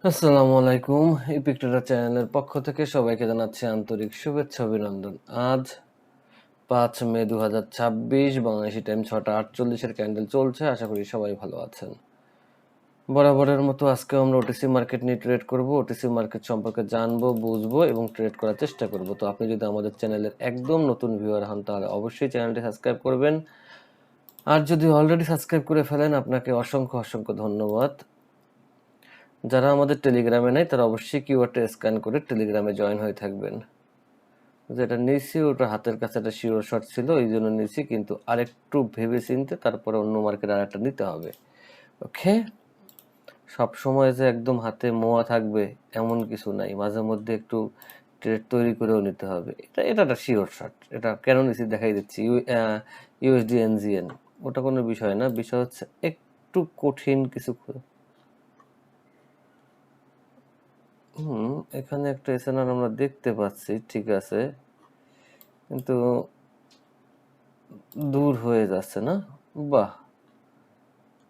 আসসালামু আলাইকুম। Epic tedder চ্যানেলের পক্ষ থেকে সবাইকে জানাচ্ছি আন্তরিক শুভেচ্ছা অভিনন্দন। আজ ৫ মে ২০২৬ বাংলাদেশি টাইম ৬টা ৪৮-এর ক্যান্ডেল চলছে। আশা করি সবাই ভালো আছেন। বরাবরের মতো আজকেও আমরা ওটিসি মার্কেট নিয়ে ট্রেড করব। ওটিসি মার্কেট সম্পর্কে জানবো, বুঝবো এবং ট্রেড করার চেষ্টা করব। তো আপনি যদি আমাদের চ্যানেলের একদম নতুন ভিউয়ার হন তাহলে অবশ্যই চ্যানেলটি সাবস্ক্রাইব করবেন। আর যদি অলরেডি সাবস্ক্রাইব করে ফেলেন আপনাকে অসংখ্য ধন্যবাদ। যারা আমাদের টেলিগ্রামে নেই তারা অবশ্যই কিওয়ার্ডটা স্ক্যান করে টেলিগ্রামে জয়েন হয়ে থাকবেন। যেটা নিয়েছি ওটা হাতের কাছে একটা শিওর শট ছিল, এই জন্য নিয়েছি, কিন্তু আরেকটু ভেবে চিনতে তারপরে অন্য মার্কেট আর একটা নিতে হবে। ওকে, সব সময় যে একদম হাতে মোয়া থাকবে এমন কিছু নাই, মাঝে মধ্যে একটু ট্রেড তৈরি করেও নিতে হবে। এটা এটা একটা শিওর শট। এটা কেন নিয়েছি দেখাই দিচ্ছি। ইউএসডি এনজিএন ওটা কোনো বিষয় না, বিষয় হচ্ছে একটু কঠিন কিছু। এখানে একটা এসএনআর আমরা দেখতে পাচ্ছি, ঠিক আছে, কিন্তু দূর হয়ে যাচ্ছে না। বাহ,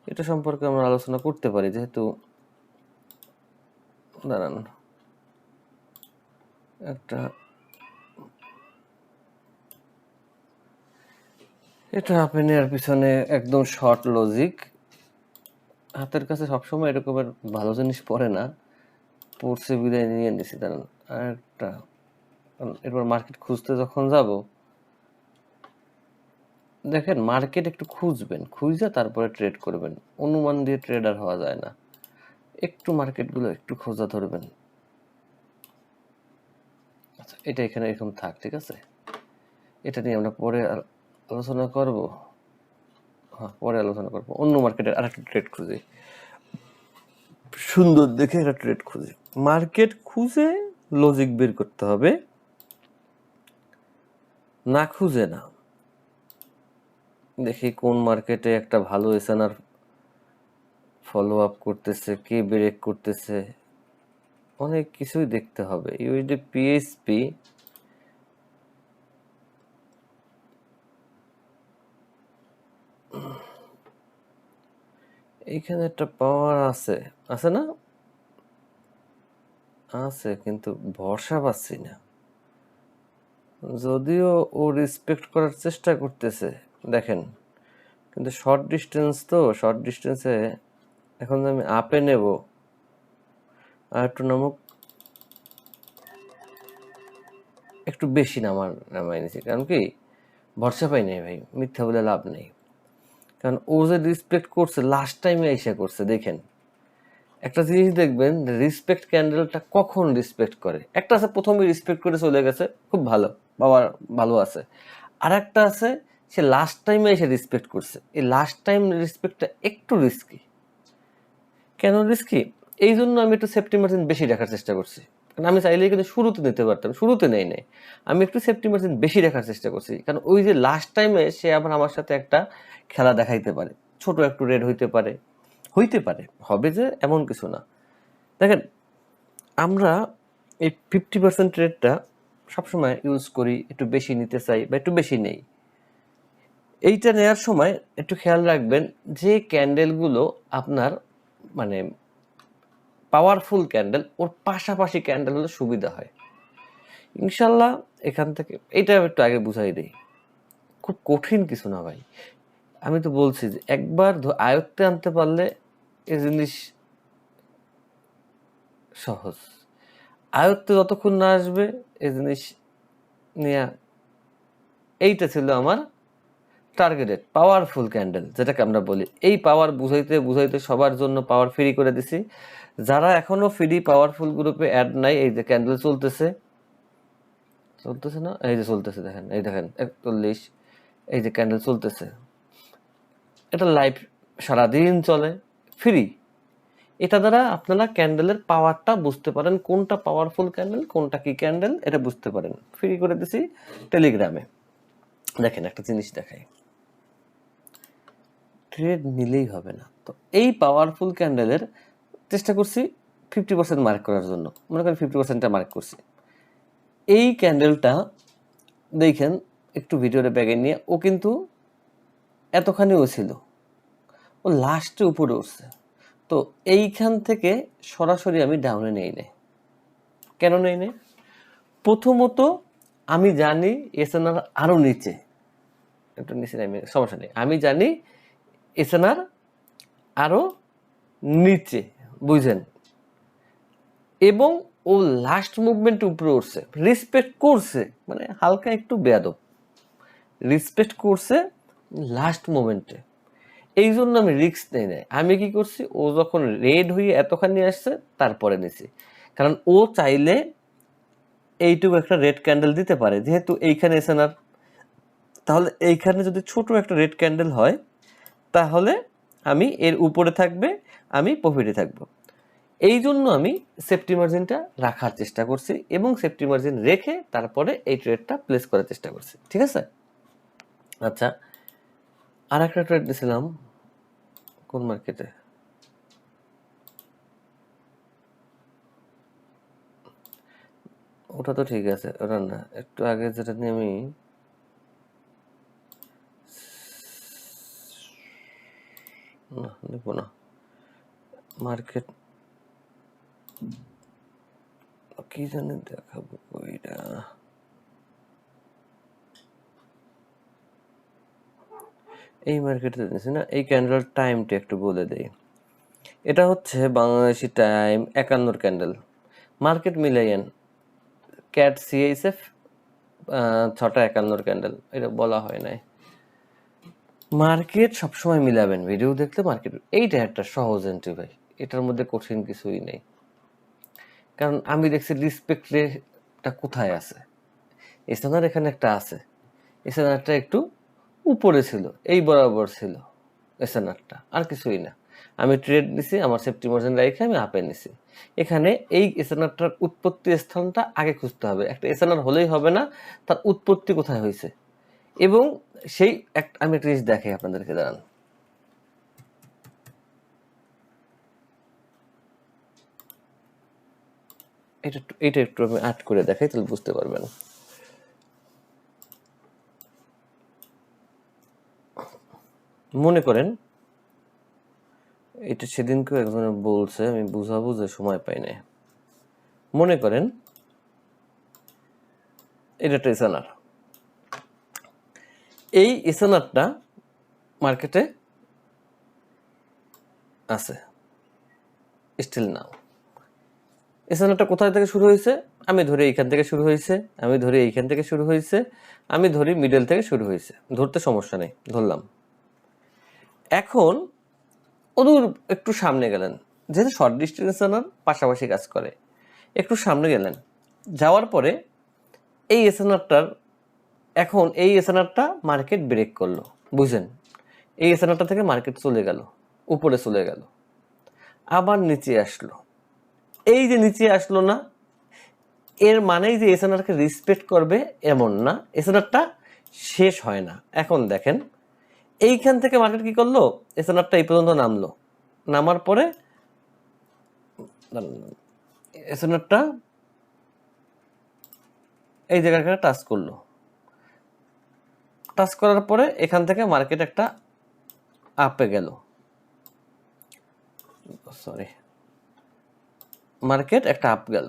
এটা সম্পর্কে আমরা আলোচনা করতে পারি, যেহেতু দাঁড়ান একটা, এটা আপনি নেওয়ার পিছনে একদম শর্ট লজিক। হাতের কাছে সবসময় এরকমের ভালো জিনিস পড়ে না, পড়ছে বিদায় নিয়ে নিছি। দাঁড়ান আর একটা, এরপর মার্কেট খুঁজতে যখন যাব, দেখেন মার্কেট একটু খুঁজবেন, খুঁজে তারপরে ট্রেড করবেন। অনুমান দিয়ে ট্রেডার হওয়া যায় না, একটু মার্কেটগুলো একটু খোঁজা ধরবেন। আচ্ছা, এটা এখানে এরকম থাক, ঠিক আছে, এটা নিয়ে আমরা পরে আলোচনা করব। হ্যাঁ, পরে আলোচনা করবো। অন্য মার্কেটের আরেকটা ট্রেড খুঁজি, সুন্দর দেখে একটা ট্রেড খুঁজি। মার্কেট খুঁজে লজিক বের করতে হবে, না খুঁজে না। দেখি কোন মার্কেটে একটা ভালো এসএনআর ফলো আপ করতেছে, কে ব্রেক করতেছে, অনেক কিছুই দেখতে হবে। ইউএসডি পিএসপি এইখানে একটা পাওয়ার আছে, আছে না? আছে, কিন্তু ভরসা পাচ্ছি না। যদিও ও রেসপেক্ট করার চেষ্টা করতেছে, দেখেন, কিন্তু শর্ট ডিস্টেন্স, তো শর্ট ডিস্টেন্সে এখন আমি আপে নেব আর একটু নামুক, একটু বেশি নামাই নিয়েছি। কারণ কি, ভরসা পাই নাই ভাই, মিথ্যা বলে লাভ নেই। কারণ ও যে রেসপেক্ট করছে লাস্ট টাইমে এসে করছে। দেখেন একটা জিনিস দেখবেন, রেসপেক্ট ক্যান্ডেলটা কখন রেসপেক্ট করে। একটা আছে প্রথমে রেসপেক্ট করে চলে গেছে, খুব ভালো, বাবার ভালো আছে। আর একটা আছে সে লাস্ট টাইমে এসে রেসপেক্ট করছে। এই লাস্ট টাইম রেসপেক্টটা একটু রিস্কি। কেন রিস্কি? এই জন্য আমি একটু সেফটি মার্জিন বেশি রাখার চেষ্টা করছি। কারণ আমি চাইলেই কিন্তু শুরুতে নিতে পারতাম, শুরুতে নেই নাই, আমি একটু সেফটি মার্জিন বেশি রাখার চেষ্টা করছি। কারণ ওই যে লাস্ট টাইমে সে আবার আমার সাথে একটা খেলা দেখাইতে পারে, ছোট একটু রেড হইতে পারে, হবে যে এমন কিছু না। দেখেন, আমরা এই 50% রেটটা সবসময় ইউজ করি, একটু বেশি নিতে চাই বা একটু বেশি নেই। এইটা নেওয়ার সময় একটু খেয়াল রাখবেন যে ক্যান্ডেলগুলো আপনার মানে পাওয়ারফুল ক্যান্ডেল, ওর পাশাপাশি ক্যান্ডেল হলে সুবিধা হয়। ইনশাল্লাহ এখান থেকে এইটা একটু আগে বুঝাই দিই, খুব কঠিন কিছু না ভাই। আমি তো বলছি যে একবার আয়ত্তে আনতে পারলে এই জিনিস সহজ। আয়ত্তে যতক্ষণ না আসবে এই জিনিস নিয়ে, এইটা ছিল আমার টার্গেটেড পাওয়ারফুল ক্যান্ডেল, যেটাকে আমরা বলি। এই পাওয়ার বুঝাইতে বুঝাইতে সবার জন্য পাওয়ার ফ্রি করে দিছি। যারা এখনো ফ্রি পাওয়ারফুল গ্রুপে অ্যাড নাই, এই যে ক্যান্ডেল চলতেছে, চলতেছে না, এই যে চলতেছে, দেখেন, এই দেখেন 41, এই যে ক্যান্ডেল চলতেছে, এটা লাইভ সারাদিন চলে, ফ্রি। এটা দ্বারা আপনারা ক্যান্ডেলের পাওয়ারটা বুঝতে পারেন, কোনটা পাওয়ারফুল ক্যান্ডেল, কোনটা কি ক্যান্ডেল, এটা বুঝতে পারেন। ফ্রি করে দিছি টেলিগ্রামে। দেখেন একটা জিনিস দেখাই, ট্রেড নিলেই হবে না তো। এই পাওয়ারফুল ক্যান্ডেলের চেষ্টা করছি 50% মার্ক করার জন্য, মনে করেন 50%টা মার্ক করছি। এই ক্যান্ডেলটা দেখেন একটু ভিডিওটা ব্যাগে নিয়ে, ও কিন্তু এতখানিও ছিল, ও লাস্টে উপরে উঠছে। তো এইখান থেকে সরাসরি আমি ডাউনে নেই নে। কেন নেই নে? প্রথমত আমি জানি এসএনআর আরো নিচে, একটু নিচে নামি, সমস্যা নেই, আমি জানি এসএনআর আরো নিচে, বুঝেন, এবং ও লাস্ট মুভমেন্ট উপরে উঠছে, রেসপেক্ট করছে, মানে হালকা একটু বেয়াদব, রেসপেক্ট করছে লাস্ট মোমেন্টে। এই জন্য আমি রিস্ক নেই নাই। আমি কি করছি, ও যখন রেড হয়ে এতখানি আসছে তারপরে নিছি, কারণ ও চাইলে এইটুকু একটা রেড ক্যান্ডেল দিতে পারে, যেহেতু এইখানে এসএনআর, তাহলে এইখানে যদি ছোট একটা রেড ক্যান্ডেল হয় তাহলে আমি এর উপরে থাকবে, আমি প্রফিটে থাকবো। এই জন্য আমি সেফটি মার্জিনটা রাখার চেষ্টা করছি এবং সেফটি মার্জিন রেখে তারপরে এই ট্রেডটা প্লেস করার চেষ্টা করছি, ঠিক আছে। আচ্ছা, আর একটা ট্রেড দিয়েছিলাম কোন মার্কেটে, ওটা তো ঠিক আছে, ওটা না, একটু আগে যেটা নিয়ে আমি না নেব না, মার্কেট কি জানি দেখাবো ওইটা, এই মার্কেটে দিয়েছি না। এই ক্যান্ডেল টাইমটা একটু বলে দেই, এটা হচ্ছে Bangladeshi time 51 candle, market মিলাইয়েন cat CHF 6:51 candle, এটা বলা হয় নাই। মার্কেট সবসময় মিলাবেন, ভিডিও দেখলে মার্কেট, এইটা একটা সহজ এন্ট্রি ভাই, এটার মধ্যে কঠিন কিছুই নেই। কারণ আমি দেখছি রিসপেক্ট রেটটা কোথায় আছে, এসএনআর এখানে একটা আছে, এসএনআরটা একটু উপরে ছিল, এই বরাবর ছিল এসএনআরটা, আর কিছুই না। আমি ট্রেড নিছি, আমার সেফটি মার্জিন রেখে আমি আপে নিছি। এখানে এই এসএনআরটার উৎপত্তি স্থানটা আগে খুঁজতে হবে, একটা এসএনআর হলেই হবে না, তার উৎপত্তি কোথায় হয়েছে, এবং সেই আমি একটা জিনিস দেখাই আপনাদেরকে, দাঁড়ান। এটা একটু আমি আর্ট করে দেখাই, তাহলে বুঝতে পারবেন। মনে করেন, এটা সেদিনকেও একজনে বলছে, আমি বুঝাবো যে সময় পাই না। মনে করেন এটা একটা এসএনআর, এই এসএনআরটা মার্কেটে আছে স্টিল নাও। এসএনআরটা কোথায় থেকে শুরু হয়েছে, আমি ধরি এইখান থেকে শুরু হয়েছে, আমি ধরি এইখান থেকে শুরু হয়েছে, আমি ধরি মিডল থেকে শুরু হয়েছে, ধরতে সমস্যা নেই, ধরলাম। এখন অদূর একটু সামনে গেলেন, যেহেতু শর্ট ডিস্টেন্স এসএনআর পাশাপাশি কাজ করে, একটু সামনে গেলেন, যাওয়ার পরে এই এসএনআরটার, এখন এই এসএনআরটা মার্কেট ব্রেক করলো, বুঝেন, এই এসএনআরটা থেকে মার্কেট চলে গেল, উপরে চলে গেল, আবার নিচে আসলো। এই যে নিচে আসলো না, এর মানেই যে এসএনআরকে রেসপেক্ট করবে এমন না, এসএনআরটা শেষ হয় না। এখন দেখেন এইখান থেকে মার্কেট কি করলো, এসএনআরটা এই পর্যন্ত নামলো, নামার পরে এসএনআরটা এই জায়গাটা টাচ করলো, টাচ করার পরে এখান থেকে মার্কেট একটা আপে গেল, সরি, মার্কেট একটা আপ গেল।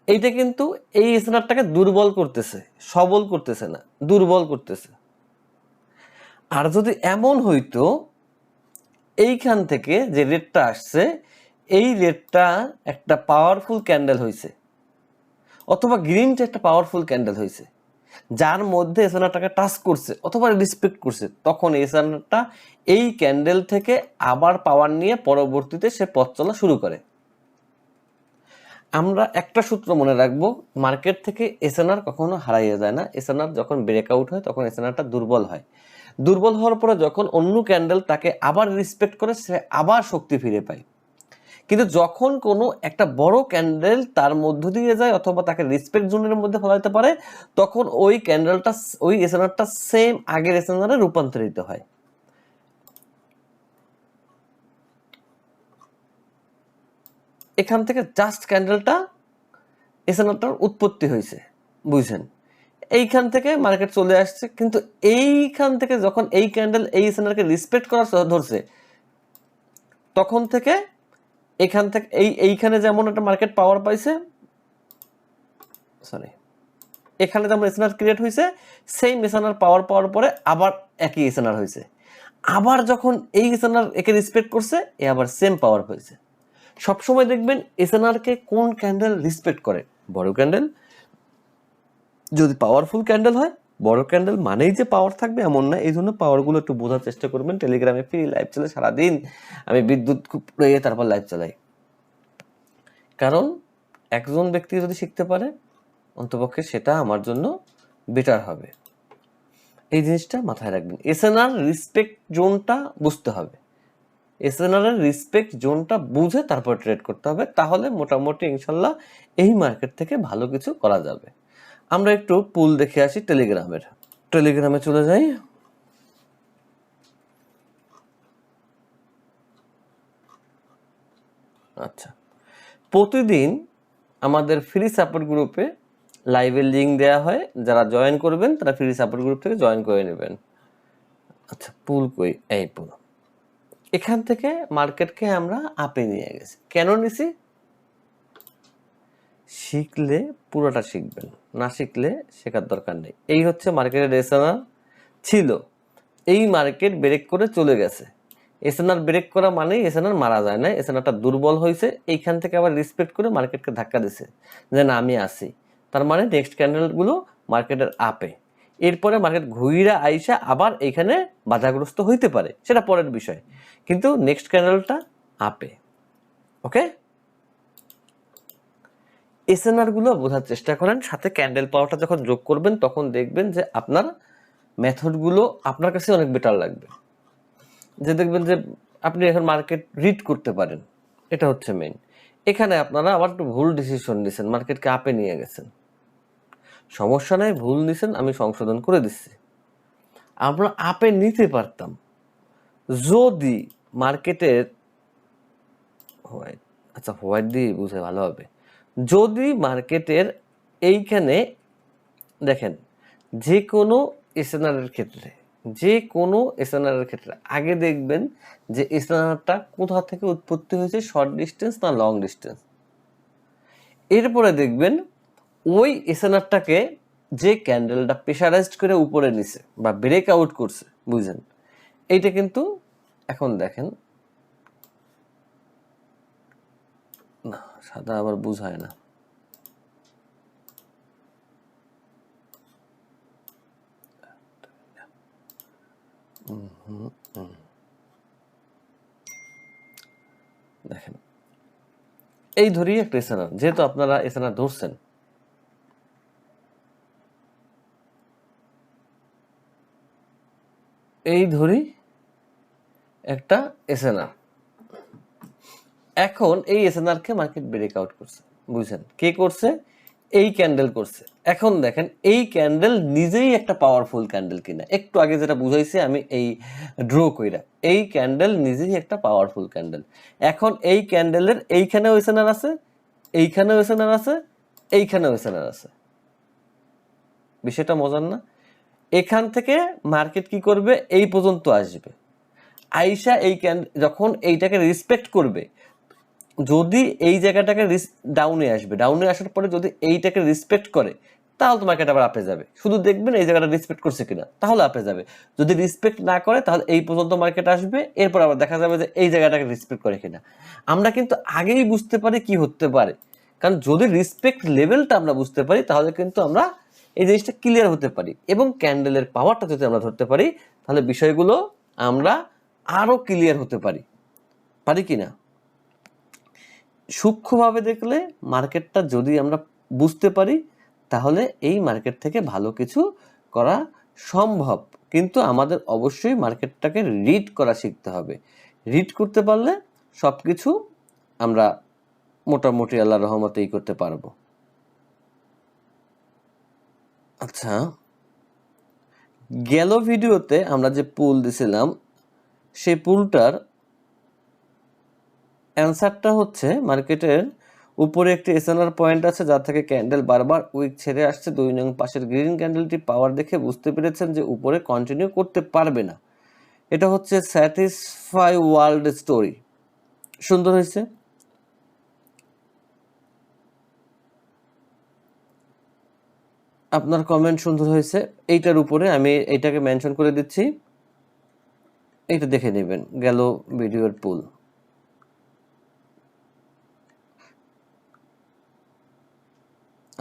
এইটা কিন্তু এই এসএনআরটাকে দুর্বল করতেছে, সবল করতেছে না, দুর্বল করতেছে। আর যদি এমন হইতো এইখান থেকে যে রেটটা আসছে, এই রেটটা একটা পাওয়ারফুল ক্যান্ডেল হয়েছে, অথবা গ্রিনটা একটা পাওয়ারফুল ক্যান্ডেল হয়েছে, যার মধ্যে এসএনআরটাকে টাচ করছে অথবা রেসপেক্ট করছে, তখন এসএনআরটা এই ক্যান্ডেল থেকে আবার পাওয়ার নিয়ে পরবর্তীতে সে পথ চলা শুরু করে। আমরা একটা সূত্র মনে রাখবো, মার্কেট থেকে এসএনআর কখনো হারাইয়া যায় না। এসএনআর যখন ব্রেকআউট হয় তখন এসএনআরটা দুর্বল হয়, দুর্বল হওয়ার পরে যখন অন্য ক্যান্ডেল তাকে আবার রেসপেক্ট করে, সে আবার শক্তি ফিরে পায়। কিন্তু যখন কোনো একটা বড় ক্যান্ডেল তার মধ্য দিয়ে যায় অথবা তাকে রেসপেক্ট জোনের মধ্যে ফেলাতে পারে, তখন ওই ক্যান্ডেলটা, ওই এসএনআরটা সেম আগের এসএনআরে রূপান্তরিত হয়। এখান থেকে জাস্ট ক্যান্ডেলটা এসএনআরটার উৎপত্তি হয়েছে, বুঝছেন, এইখান থেকে মার্কেট চলে আসছে, কিন্তু এইখান থেকে যখন এই ক্যান্ডেল এই এসএনআরকে রেসপেক্ট করা ধরছে, তখন থেকে এখান থেকে এইখানে যেমন একটা মার্কেট পাওয়ার পাইছে, সরি এখানে যেমন এসএনআর ক্রিয়েট হয়েছে, সেম এসএনআর পাওয়ার পাওয়ার পরে আবার একই এসএনআর হয়েছে, আবার যখন এই এসএনআর একে রেসপেক্ট করছে এ আবার সেম পাওয়ার হয়েছে। সবসময় দেখবেন এসএনআর কে কোন ক্যান্ডেল রেসপেক্ট করে, বড় ক্যান্ডেল। যদি পাওয়ারফুল ক্যান্ডেল হয়, বড় ক্যান্ডেল মানেই যে পাওয়ার থাকবে এমন না, এই জন্য পাওয়ারগুলো একটু বোঝার চেষ্টা করবেন। টেলিগ্রামে ফ্রি লাইভ চলে সারাদিন, আমি বিদ্যুৎ খুব রয়ে তারপর লাইভ চালাই, কারণ একজন ব্যক্তি যদি শিখতে পারে অন্তপক্ষে সেটা আমার জন্য বেটার হবে। এই জিনিসটা মাথায় রাখবেন, এসএনআর রেসপেক্ট জোনটা বুঝতে হবে, এসএনআর এর রেসপেক্ট জোনটা বুঝে তারপর ট্রেড করতে হবে, তাহলে মোটামুটি ইনশাল্লাহ এই মার্কেট থেকে ভালো কিছু করা যাবে। আমরা একটু পুল দেখে আসি টেলিগ্রামের। টেলিগ্রামে চলে যাই। আচ্ছা, প্রতিদিন আমাদের ফ্রি সাপোর্ট গ্রুপে লাইভের লিঙ্ক দেওয়া হয়, যারা জয়েন করবেন তারা ফ্রি সাপোর্ট গ্রুপ থেকে জয়েন করে নেবেন। আচ্ছা, পুল কই, এই পুল। এখান থেকে মার্কেটকে আমরা আপে নিয়ে গেছি, কেন নিছি? শিখলে পুরোটা শিখবেন, না শিখলে শেখার দরকার নেই। এই হচ্ছে মার্কেটের এসএনআর ছিল, এই মার্কেট ব্রেক করে চলে গেছে। এসএনআর ব্রেক করা মানেই এসএনআর মারা যায় না, এসএনআরটা দুর্বল হয়েছে, এইখান থেকে আবার রেসপেক্ট করে মার্কেটকে ধাক্কা দিছে যে না আমি আসি, তার মানে নেক্সট ক্যান্ডেলগুলো মার্কেটের আপে। এরপরে মার্কেট ঘুইরা আইসা আবার এইখানে বাধাগ্রস্ত হইতে পারে, সেটা পরের বিষয়, কিন্তু নেক্সট ক্যান্ডেলটা আপে। ওকে, এসএনআর গুলো বোঝার চেষ্টা করেন, সাথে ক্যান্ডেল পাওয়ারটা যখন যোগ করবেন তখন দেখবেন যে আপনার মেথডগুলো আপনার কাছে অনেক বেটার লাগবে, যে দেখবেন যে আপনি এখন মার্কেট রিড করতে পারেন, এটা হচ্ছে মেইন। এখানে আপনারা আবার একটু ভুল ডিসিশন নিয়েছেন, মার্কেটকে আপে নিয়ে গেছেন, সমস্যা নাই, ভুল নিছেন, আমি সংশোধন করে দিচ্ছি। আমরা আপে নিতে পারতাম যদি মার্কেটের হোয়াইট, আচ্ছা হোয়াইট দিয়ে বুঝে ভালো হবে, যদি মার্কেটের এইখানে দেখেন যে কোনো এসএনআর এর ক্ষেত্রে, যে কোনো এসএনআর এর ক্ষেত্রে আগে দেখবেন যে এসএনআরটা কোথা থেকে উৎপত্তি হয়েছে, শর্ট ডিস্টেন্স না লং ডিস্টেন্স। এরপরে দেখবেন ওই এসএনআরটাকে যে ক্যান্ডেলটা প্রেশারাইজড করে উপরে নিছে বা ব্রেক আউট করছে, বুঝলেন, এইটা কিন্তু এখন দেখেন না, সাদা আবার বুঝায় না, দেখেন এই ধরি একটা এসএনআর, যেহেতু আপনারা এসএনআর ধরছেন, এই ধরি একটা এসএনআর, এখন এই এসএনআর কে মার্কেট ব্রেক আউট করছে, বুঝছেন, কে করছে? এই ক্যান্ডেল করছে। এখন দেখেন এই ক্যান্ডেল নিজেই একটা পাওয়ারফুল ক্যান্ডেল কিনা, একটু আগে যেটা বুঝাইছি আমি এই ড্র কইরা, এই ক্যান্ডেল নিজেই একটা পাওয়ারফুল ক্যান্ডেল। এখন এই ক্যান্ডেলের এইখানেও এসএনআর আছে, এইখানেও এসএনআর আছে, এইখানেও এসএনআর আছে, বিষয়টা মজার না? এখান থেকে মার্কেট কি করবে, এই পর্যন্ত আসবে, আইসা এই যখন এইটাকে রেসপেক্ট করবে, যদি এই জায়গাটাকে ডাউনে আসবে, ডাউনে আসার পরে যদি এইটাকে রেসপেক্ট করে তাহলে তো মার্কেট আবার আপে যাবে, শুধু দেখবেন এই জায়গাটা রেসপেক্ট করছে কিনা, তাহলে আপে যাবে। যদি রেসপেক্ট না করে তাহলে এই পর্যন্ত মার্কেট আসবে, এরপর আবার দেখা যাবে যে এই জায়গাটাকে রেসপেক্ট করে কিনা। আমরা কিন্তু আগেই বুঝতে পারি কি হতে পারে, কারণ যদি রেসপেক্ট লেভেলটা আমরা বুঝতে পারি তাহলে কিন্তু আমরা এই জিনিসটা ক্লিয়ার হতে পারি, এবং ক্যান্ডেলের পাওয়ারটা যদি আমরা ধরতে পারি তাহলে বিষয়গুলো আমরা আরো ক্লিয়ার হতে পারি, পারি কিনা? সূক্ষ্মভাবে দেখলে মার্কেটটা যদি আমরা বুঝতে পারি তাহলে এই মার্কেট থেকে ভালো কিছু করা সম্ভব, কিন্তু আমাদের অবশ্যই মার্কেটটাকে রিড করা শিখতে হবে। রিড করতে পারলে সব কিছু আমরা মোটামুটি আল্লাহর রহমতেই করতে পারবো। আচ্ছা, গেল ভিডিওতে আমরা যে পুল দিছিলাম সেই পুলটার অ্যান্সারটা হচ্ছে মার্কেটের উপরে একটি এসএনআর পয়েন্ট আছে যা থেকে ক্যান্ডেল বারবার উইক ছেড়ে আসছে, 2 নং পাশের গ্রিন ক্যান্ডেলটি পাওয়ার দেখে বুঝতে পেরেছেন যে উপরে কন্টিনিউ করতে পারবে না। এটা হচ্ছে স্যাটিসফাই ওয়ার্ল্ড স্টোরি, সুন্দর হয়েছে। আপনার কমেন্ট সুন্দর হয়েছে। এইটার উপরে আমি এইটাকে মেনশন করে দিচ্ছি, এইটা দেখে নেবেন, গেল ভিডিওর পুল।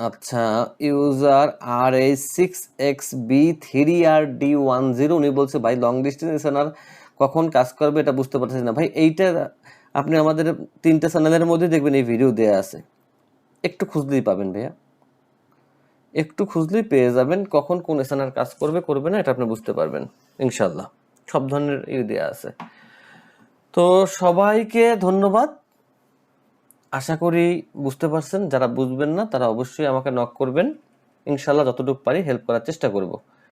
আচ্ছা, ইউজার RH6XB3RD10 উনি বলছে ভাই লং ডিস্টেন্স এসএনআর কখন কাজ করবে এটা বুঝতে পারতেছি না। ভাই এইটা আপনি আমাদের 3টা চ্যানেলের মধ্যে দেখবেন এই ভিডিও দেয়া আছে, একটু খুঁজলেই পাবেন ভাইয়া, একটু খুঁজলেই পেয়ে যাবেন কখন কোন এসএনআর কাজ করবে করবে না, এটা আপনি বুঝতে পারবেন ইনশাল্লাহ। সব ধরনের দেয়া আছে। তো সবাইকে ধন্যবাদ, আশা করি বুঝতে পারছেন। যারা বুঝবেন না তারা অবশ্যই আমাকে নক করবেন, ইনশাল্লাহ যতটুকু পারি হেল্প করার চেষ্টা করব।